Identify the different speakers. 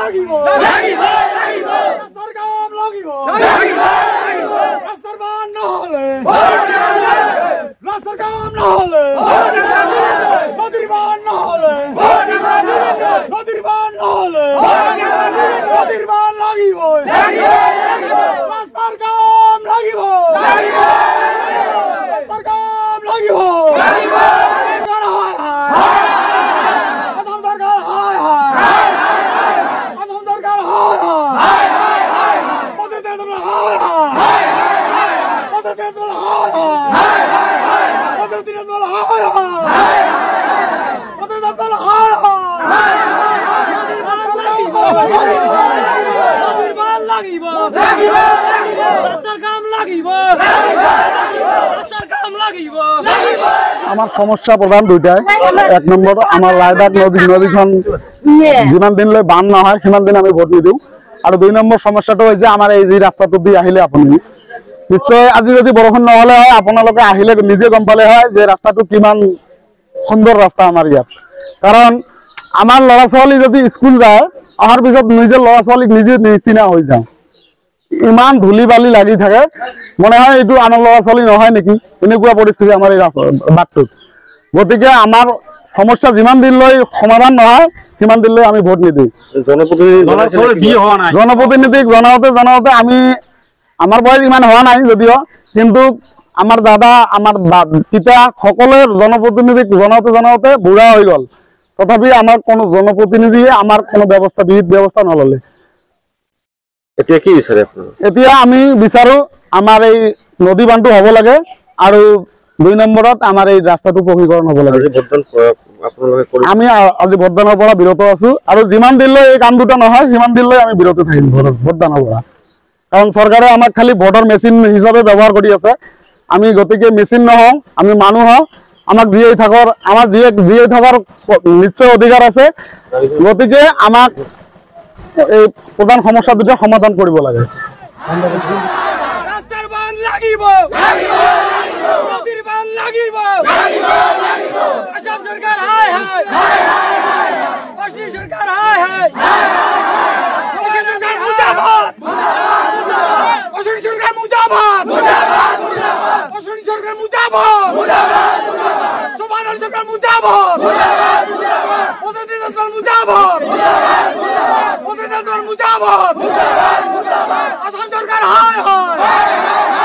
Speaker 1: লাগিব ৰাস্তাৰ কাম লাগিব ৰাস্তাৰ বান নহলে ৰাস্তাৰ কাম নহলে নদীৰ বান নহলে নদীৰ বান নহলে নদীৰ বান লাগিব ৰাস্তাৰ কাম লাগিব ৰাস্তাৰ কাম লাগিব আসাম সরকার হায় হায় আসাম সরকার হায় হায় বছর দেশ হায় হায় বছর দেশ হায় হায় বছর দিন হায় হায় বছর দেশ হায় হায় নদীর বান লাগিব রাস্তার কাম লাগিব রাস্তার কাম লাগিব
Speaker 2: আমার সমস্যা প্রধান দুইটাই এক নম্বর আমার লাইবাগ নদীখন যিমান দিনলৈ বান নহয় সিমান দিন আমি ভোট নিদিওঁ আৰু দুই নম্বৰ সমস্যাটো হৈছে আমাৰ এই যি ৰাস্তাটো দি আহিলে আপুনি নিশ্চয় আজি যদি বৰষুণ নহলে হয় আপোনালোকে আহিলে নিজে গম পালে হয় যে ৰাস্তাটো কিমান সুন্দৰ ৰাস্তা আমাৰ ইয়াত কাৰণ আমাৰ ল'ৰা ছোৱালী যদি স্কুল যায় অহাৰ পিছত নিজে ল'ৰা ছোৱালীক নিজে নিচিনা হৈ যায় ইমান ধূলি বালি লাগি থাকে মনে হয় এইটো আমাৰ ল'ৰা ছোৱালী নহয় নেকি এনেকুৱা পৰিস্থিতি আমাৰ এই বাটটোত গতিকে আমাৰ সমস্যা যিমান দিনলৈ সমাধান নহয় সিমান দিনলৈ আমি ভোট নিদিওঁ জনপ্ৰতিনিধিক জনাওঁতে আমি আমাৰ বয়স ইমান হোৱা নাই যদিও কিন্তু আমাৰ দাদা আমাৰ পিতা সকলোৱে জনপ্ৰতিনিধিক জনাওঁতে বুঢ়া হৈ গ'ল তথাপি আমাৰ কোনো জনপ্ৰতিনিধিয়ে আমাৰ কোনো বিহিত ব্যৱস্থা নললে
Speaker 3: এতিয়া কি বিচাৰে আপুনি
Speaker 2: এতিয়া আমি বিচাৰো আমাৰ এই নদী বান্ধটো হ'ব লাগে আৰু দুই নম্বৰত আমাৰ এই ৰাস্তাটো পকীকৰণ হ'ব লাগে আমি আজি ভোটদানৰ পৰা বিৰত আছো আৰু যিমান দিনলৈ এই কাম দুটা নহয় সিমান দিনলৈ আমি বিৰত থাকিম ভোটদানৰ পৰা কাৰণ চৰকাৰে আমাক খালি ভোটৰ মেচিন হিচাপে ব্যৱহাৰ কৰি আছে আমি গতিকে মেচিন নহওঁ আমি মানুহ হওঁ আমাক জীয়াই থকাৰ নিশ্চয় অধিকাৰ আছে গতিকে আমাক এই প্ৰধান সমস্যা দুটা সমাধান কৰিব লাগে
Speaker 1: রাস্তার বান লাগিব নদীর বান লাগিব আসাম সরকার হায় হায় অসম সরকার হায় হায় অসম সরকার মুর্দাবাদ অসম সরকার মুর্দাবাদ অসম সরকার মুর্দাবাদ সোমানুল সরকার মুর্দাবাদ অসম সরকার মুর্দাবাদ অসম সরকার মুর্দাবাদ আসাম সরকার হায় হায়